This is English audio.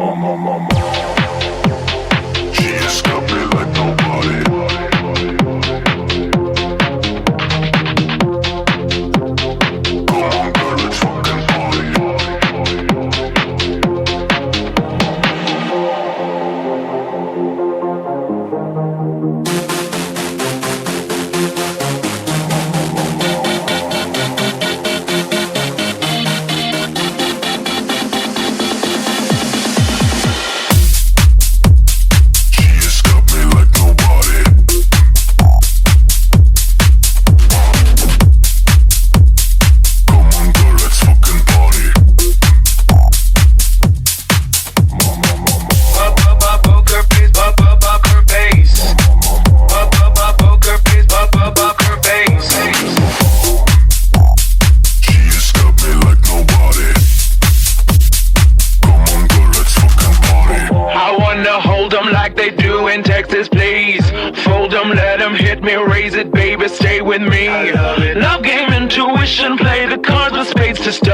She just got me like nobody. Come on, girl, let's fucking party. Hold 'em like they do in Texas, please. Fold 'em, let 'em hit me, raise it, baby, stay with me. Love game, intuition, play the cards with spades to start.